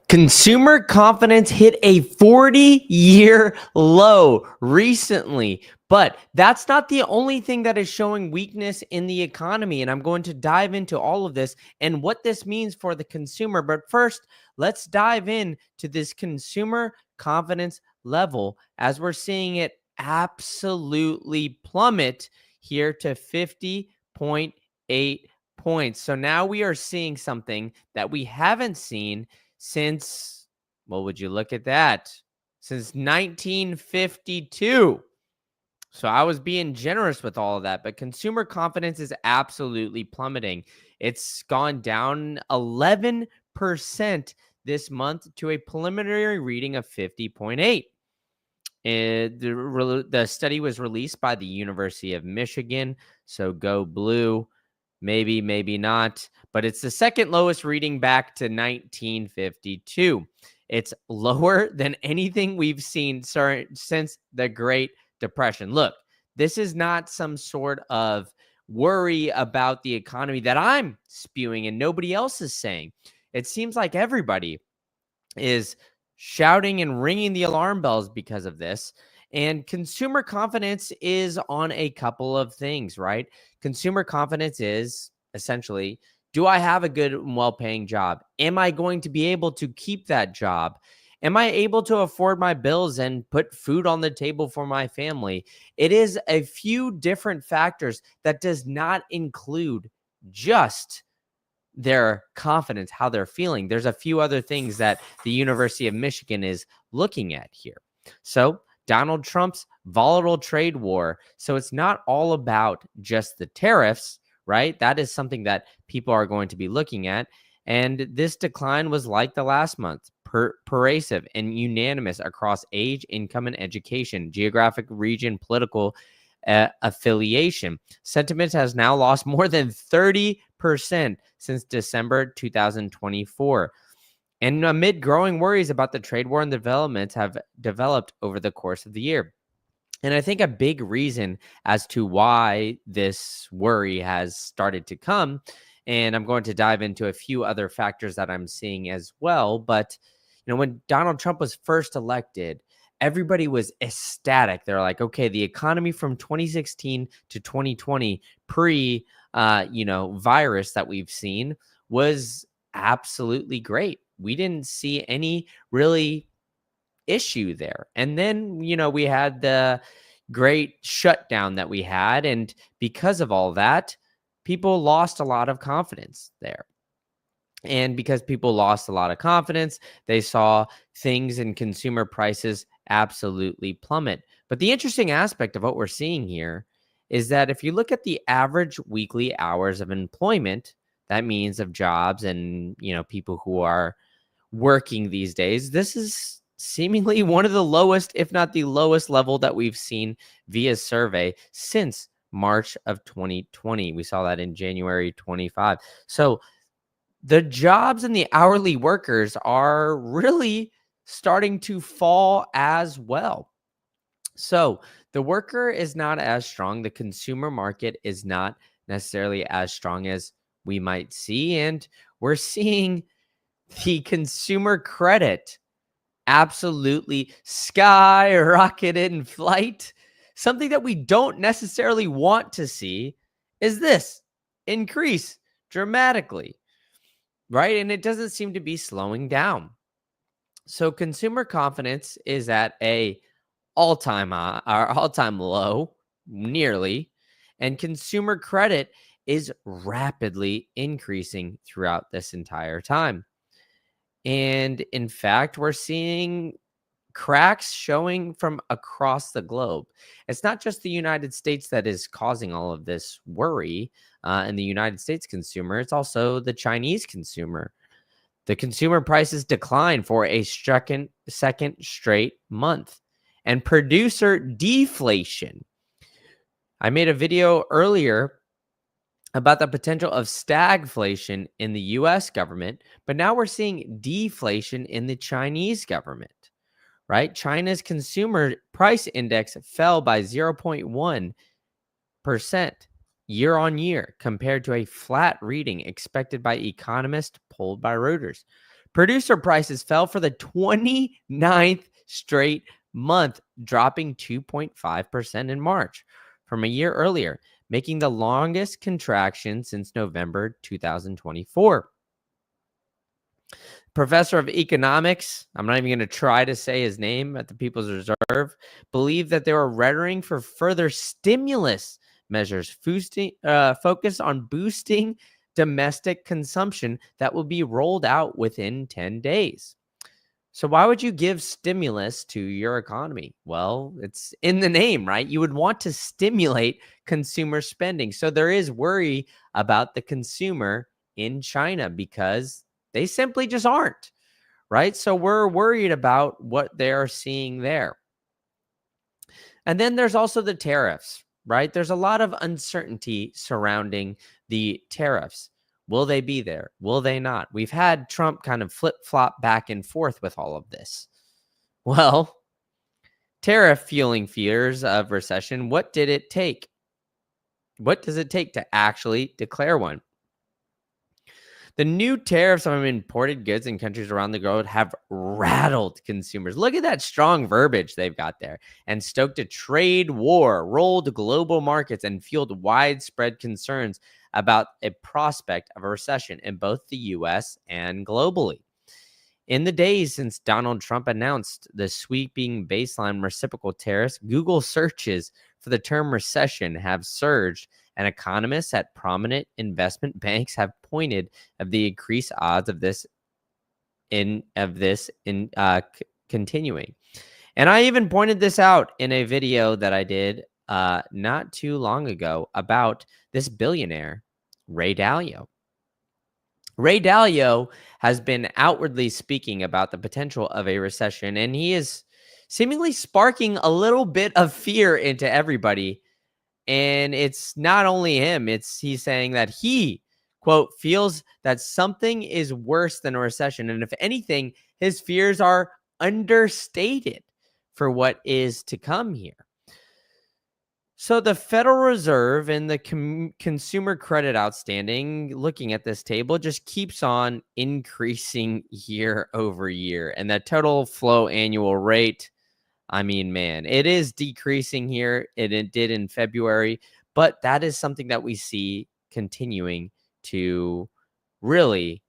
Consumer confidence hit a 40-year low recently, but that's not the only thing that is showing weakness in the economy. And I'm going to dive into all of this and what this means for the consumer. But first, let's dive in to this consumer confidence level as we're seeing it absolutely plummet here to 50.8 points. So now we are seeing something that we haven't seen since, well, would you look at that? Since 1952. So I was being generous with all of that, but consumer confidence is absolutely plummeting. It's gone down 11% this month to a preliminary reading of 50.8. The study was released by the University of Michigan. So go blue. Maybe, maybe not, but it's the second lowest reading back to 1952. It's lower than anything we've seen since the Great Depression. Look, this is not some sort of worry about the economy that I'm spewing and nobody else is saying. It seems like everybody is shouting and ringing the alarm bells because of this. And consumer confidence is on a couple of things, right? Consumer confidence is essentially, do I have a good and well paying job? Am I going to be able to keep that job? Am I able to afford my bills and put food on the table for my family? It is a few different factors that does not include just their confidence, how they're feeling. There's a few other things that the University of Michigan is looking at here. So, Donald Trump's volatile trade war. So, it's not all about just the tariffs, right? That is something that people are going to be looking at. And this decline was like the last month, pervasive and unanimous across age, income, and education, geographic region, political affiliation. Sentiment has now lost more than 30% since December 2024. And amid growing worries about the trade war and developments have developed over the course of the year. And I think a big reason as to why this worry has started to come, and I'm going to dive into a few other factors that I'm seeing as well. But, when Donald Trump was first elected, everybody was ecstatic. They're like, okay, the economy from 2016 to 2020, virus that we've seen was absolutely great. We didn't see any really issue there. And then, we had the great shutdown that we had. And because of all that, people lost a lot of confidence there. And because people lost a lot of confidence, they saw things in consumer prices absolutely plummet. But the interesting aspect of what we're seeing here is that if you look at the average weekly hours of employment, that means of jobs and, people who are working these days, this is seemingly one of the lowest, if not the lowest level that we've seen via survey since March of 2020. We saw that in January 25. So the jobs and the hourly workers are really starting to fall as well. So the worker is not as strong. The consumer market is not necessarily as strong as we might see. And we're seeing the consumer credit absolutely skyrocketed in flight. Something that we don't necessarily want to see is this increase dramatically, right? And it doesn't seem to be slowing down. So consumer confidence is at a all-time high, or all-time low, nearly, and consumer credit is rapidly increasing throughout this entire time. And in fact, we're seeing cracks showing from across the globe. It's not just the United States that is causing all of this worry in the United States consumer, it's also the Chinese consumer. The consumer prices decline for a second straight month. And producer deflation. I made a video earlier about the potential of stagflation in the US government, but now we're seeing deflation in the Chinese government, right? China's consumer price index fell by 0.1% year on year compared to a flat reading expected by economists polled by Reuters. Producer prices fell for the 29th straight month, dropping 2.5% in March from a year earlier, making the longest contraction since November 2024. Professor of economics, I'm not even going to try to say his name at the People's Reserve, believed that they were rhetoric for further stimulus measures focused on boosting domestic consumption that will be rolled out within 10 days. So why would you give stimulus to your economy? Well, it's in the name, right? You would want to stimulate consumer spending. So there is worry about the consumer in China because they simply just aren't, right? So we're worried about what they're seeing there. And then there's also the tariffs, right? There's a lot of uncertainty surrounding the tariffs. Will they be there? Will they not? We've had Trump kind of flip-flop back and forth with all of this. Well, tariff fueling fears of recession. What did it take? What does it take to actually declare one? The new tariffs on imported goods in countries around the world have rattled consumers. Look at that strong verbiage they've got there. And stoked a trade war, rolled global markets, and fueled widespread concerns about a prospect of a recession in both the US and globally. In the days since Donald Trump announced the sweeping baseline reciprocal tariffs, Google searches for the term recession have surged, and economists at prominent investment banks have pointed of the increased odds of this continuing. And I even pointed this out in a video that I did not too long ago about this billionaire, Ray Dalio. Ray Dalio has been outwardly speaking about the potential of a recession, and he is seemingly sparking a little bit of fear into everybody. And it's not only him, he's saying that he, quote, feels that something is worse than a recession. And if anything, his fears are understated for what is to come here. So the Federal Reserve and the consumer credit outstanding, looking at this table, just keeps on increasing year over year. And the total flow annual rate, I mean, man, it is decreasing here. It did in February, but that is something that we see continuing to really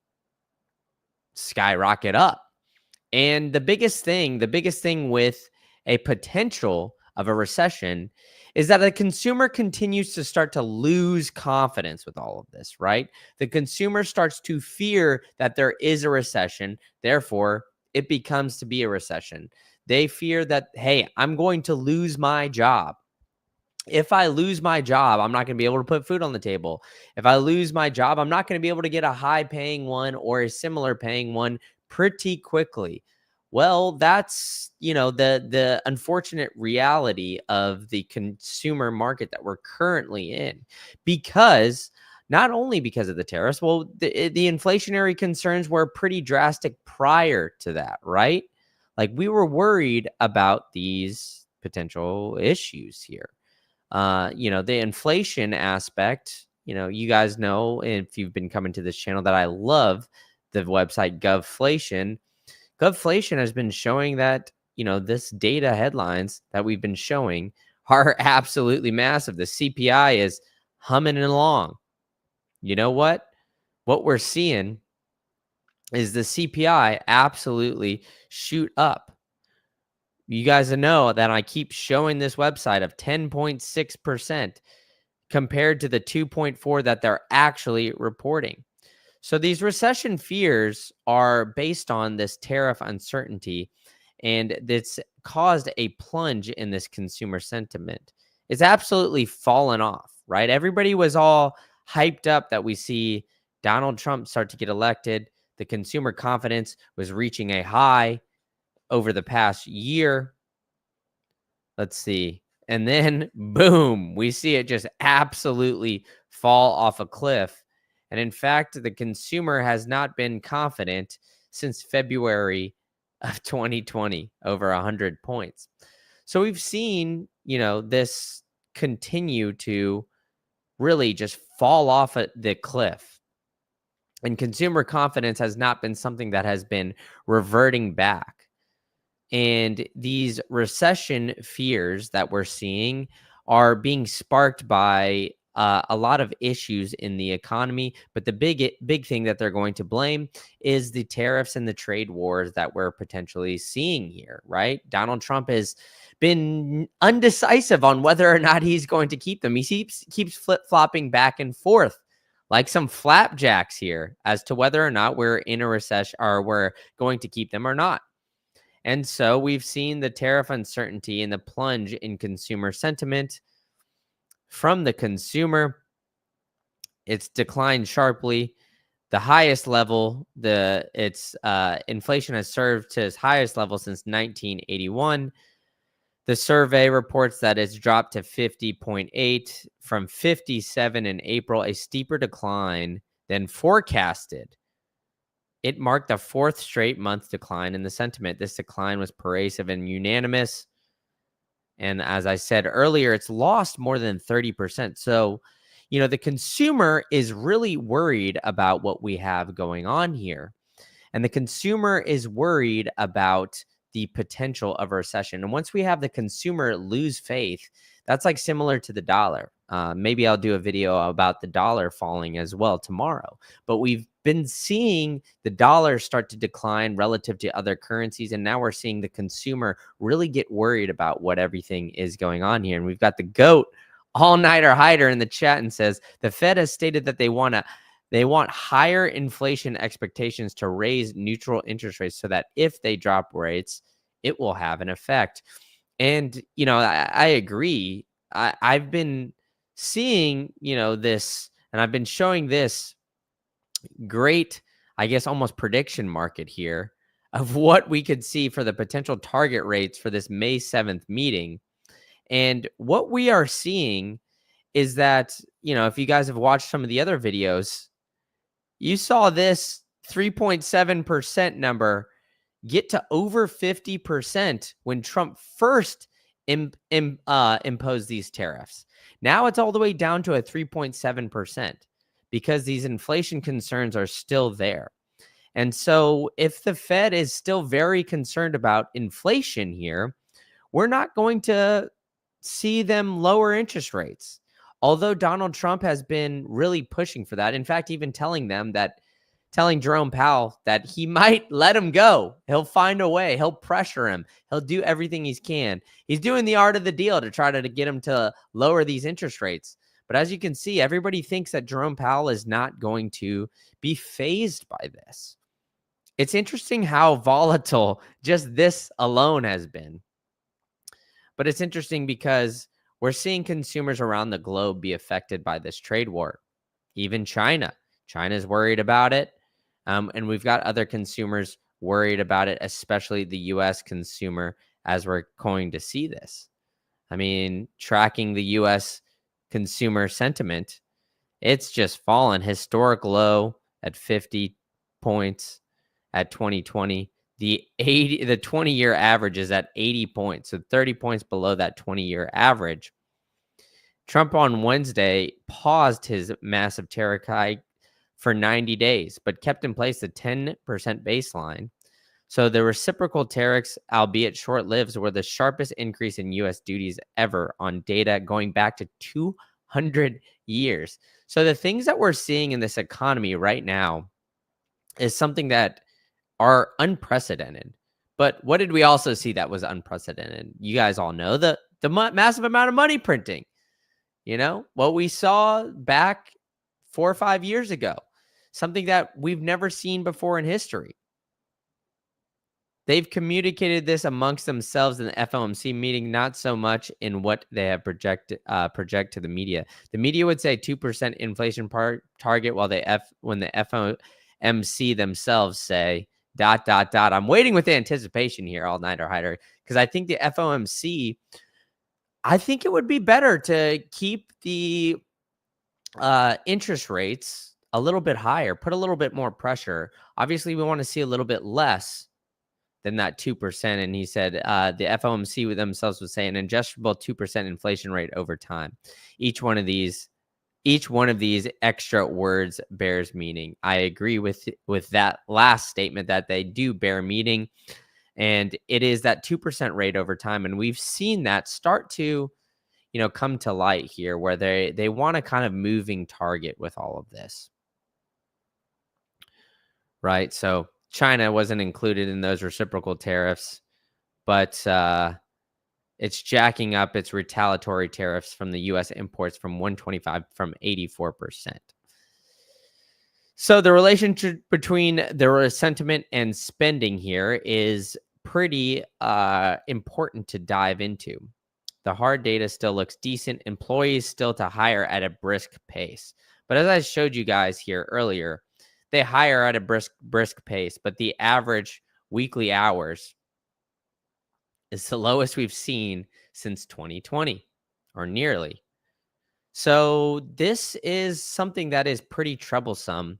skyrocket up. And the biggest thing with a potential of a recession is that the consumer continues to start to lose confidence with all of this, right? The consumer starts to fear that there is a recession. Therefore, it becomes to be a recession. They fear that, hey, I'm going to lose my job. If I lose my job, I'm not going to be able to put food on the table. If I lose my job, I'm not going to be able to get a high paying one or a similar paying one pretty quickly. Well, that's, the unfortunate reality of the consumer market that we're currently in, because not only because of the tariffs, well, the inflationary concerns were pretty drastic prior to that, right? Like, we were worried about these potential issues here. The inflation aspect, you guys know, if you've been coming to this channel, that I love the website Govflation. Govflation has been showing that, this data headlines that we've been showing are absolutely massive. The CPI is humming along. You know what? What we're seeing is the CPI absolutely shoot up. You guys know that I keep showing this website of 10.6% compared to the 2.4 that they're actually reporting. So these recession fears are based on this tariff uncertainty, and it's caused a plunge in this consumer sentiment. It's absolutely fallen off, right? Everybody was all hyped up that we see Donald Trump start to get elected. The consumer confidence was reaching a high over the past year. Let's see. And then, boom, we see it just absolutely fall off a cliff. And in fact, the consumer has not been confident since February of 2020, over 100 points. So we've seen, this continue to really just fall off at the cliff. And consumer confidence has not been something that has been reverting back. And these recession fears that we're seeing are being sparked by a lot of issues in the economy. But the big thing that they're going to blame is the tariffs and the trade wars that we're potentially seeing here, right? Donald Trump has been undecisive on whether or not he's going to keep them. He keeps flip-flopping back and forth like some flapjacks here as to whether or not we're in a recession or we're going to keep them or not. And so we've seen the tariff uncertainty and the plunge in consumer sentiment from the consumer. It's declined sharply. The highest level, inflation has surged to its highest level since 1981. The survey reports that it's dropped to 50.8 from 57 in April, a steeper decline than forecasted. It marked the fourth straight month decline in the sentiment. This decline was pervasive and unanimous. And as I said earlier, it's lost more than 30%. So, the consumer is really worried about what we have going on here. And the consumer is worried about the potential of a recession. And once we have the consumer lose faith, that's like similar to the dollar. Maybe I'll do a video about the dollar falling as well tomorrow. But we've been seeing the dollar start to decline relative to other currencies. And now we're seeing the consumer really get worried about what everything is going on here. And we've got the GOAT, all-nighter hider, in the chat and says, the Fed has stated that they want higher inflation expectations to raise neutral interest rates so that if they drop rates, it will have an effect. And, I agree. I've been seeing, this, and I've been showing this great, I guess, almost prediction market here of what we could see for the potential target rates for this May 7th meeting. And what we are seeing is that, if you guys have watched some of the other videos, you saw this 3.7% number get to over 50% when Trump first imposed these tariffs. Now it's all the way down to a 3.7% because these inflation concerns are still there. And so if the Fed is still very concerned about inflation here, we're not going to see them lower interest rates. Although Donald Trump has been really pushing for that. In fact, even telling Jerome Powell that he might let him go. He'll find a way. He'll pressure him. He'll do everything he can. He's doing the art of the deal to try to get him to lower these interest rates. But as you can see, everybody thinks that Jerome Powell is not going to be fazed by this. It's interesting how volatile just this alone has been. But it's interesting because we're seeing consumers around the globe be affected by this trade war. Even China. China's worried about it. And we've got other consumers worried about it, especially the U.S. consumer, as we're going to see this. I mean, tracking the U.S. consumer sentiment, it's just fallen. Historic low at 50 points at 2020. The 20-year average is at 80 points, so 30 points below that 20-year average. Trump on Wednesday paused his massive tariff hike for 90 days, but kept in place the 10% baseline. So the reciprocal tariffs, albeit short-lived, were the sharpest increase in U.S. duties ever on data going back to 200 years. So the things that we're seeing in this economy right now is something that are unprecedented. But what did we also see that was unprecedented? You guys all know the massive amount of money printing. What we saw back 4 or 5 years ago, something that we've never seen before in history. They've communicated this amongst themselves in the FOMC meeting, not so much in what they have project to the media. The media would say 2% inflation target, while when the FOMC themselves say ... I'm waiting with anticipation here, all-nighter hider, because I think the FOMC, I think it would be better to keep the interest rates a little bit higher, put a little bit more pressure. Obviously, we want to see a little bit less than that 2%. And he said the FOMC themselves would say an adjustable 2% inflation rate over time. Each one of these each one of these extra words bears meaning. I agree with that last statement that they do bear meaning, and it is that 2% rate over time, and we've seen that start to come to light here, where they want a kind of moving target with all of this, right? So China wasn't included in those reciprocal tariffs, but it's jacking up its retaliatory tariffs from the U.S. imports from 125 from 84%. So the relationship between the sentiment and spending here is pretty important to dive into. The hard data still looks decent. Employees still to hire at a brisk pace. But as I showed you guys here earlier, they hire at a brisk pace, but the average weekly hours is the lowest we've seen since 2020, or nearly. So this is something that is pretty troublesome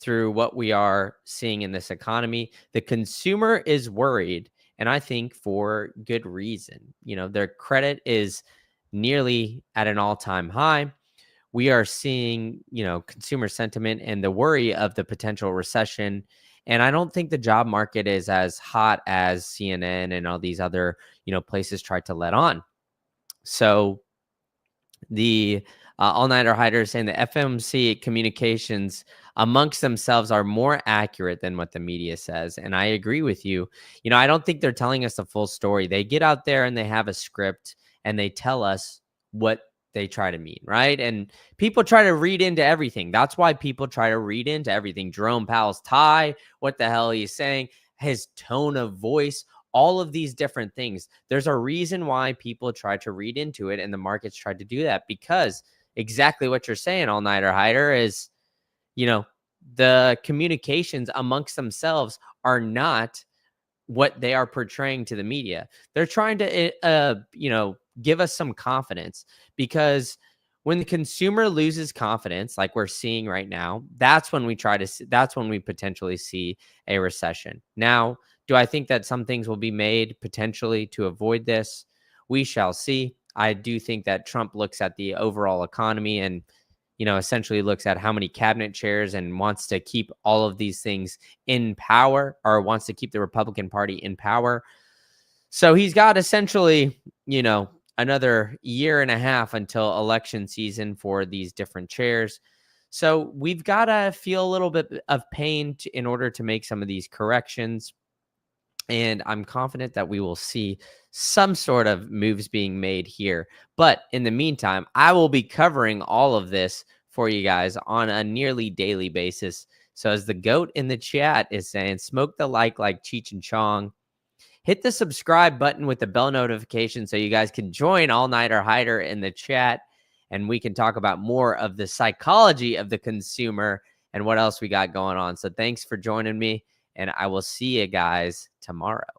through what we are seeing in this economy. The consumer is worried, and I think for good reason. Their credit is nearly at an all-time high. We are seeing, consumer sentiment and the worry of the potential recession. And I don't think the job market is as hot as CNN and all these other, places tried to let on. So the all-nighter hiders saying the FOMC communications amongst themselves are more accurate than what the media says. And I agree with you. I don't think they're telling us the full story. They get out there and they have a script and they tell us what they try to mean, right? And people try to read into everything. That's why people try to read into everything. Jerome Powell's tie, what the hell he's saying, his tone of voice, all of these different things. There's a reason why people try to read into it, and the markets tried to do that, because exactly what you're saying, all-nighter hider, is, the communications amongst themselves are not what they are portraying to the media. They're trying to, give us some confidence, because when the consumer loses confidence, like we're seeing right now, that's when we potentially see a recession. Now, do I think that some things will be made potentially to avoid this? We shall see. I do think that Trump looks at the overall economy and, essentially looks at how many cabinet chairs and wants to keep all of these things in power, or wants to keep the Republican Party in power. So he's got essentially, another year and a half until election season for these different chairs. So we've got to feel a little bit of pain in order to make some of these corrections. And I'm confident that we will see some sort of moves being made here. But in the meantime, I will be covering all of this for you guys on a nearly daily basis. So as the GOAT in the chat is saying, smoke the like Cheech and Chong. Hit the subscribe button with the bell notification so you guys can join All-Nighter Hider in the chat, and we can talk about more of the psychology of the consumer and what else we got going on. So thanks for joining me, and I will see you guys tomorrow.